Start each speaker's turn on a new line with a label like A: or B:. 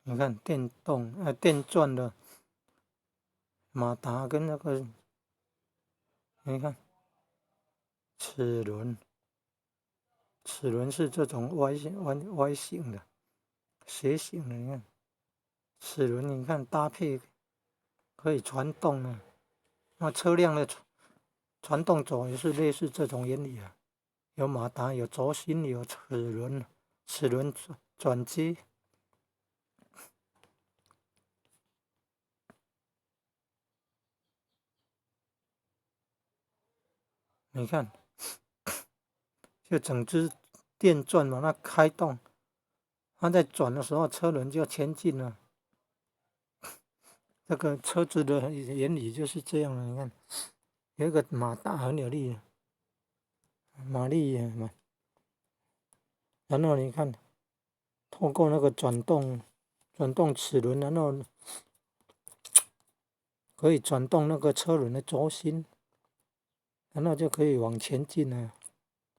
A: 你看电转的马达跟那个，你看齿轮，齿轮是这种歪形的、斜形的，你看齿轮，你看搭配可以传动的，那车辆的传动轴也是类似这种原理啊，有马达，有轴心，有齿轮转机。你看，就整只电钻把它开动，它在转的时候，车轮就前进了。这个车子的原理就是这样的。你看，有一个马达很有力，马力嘛，然后你看，透过那个转动齿轮，然后可以转动那个车轮的轴心，然后就可以往前进了。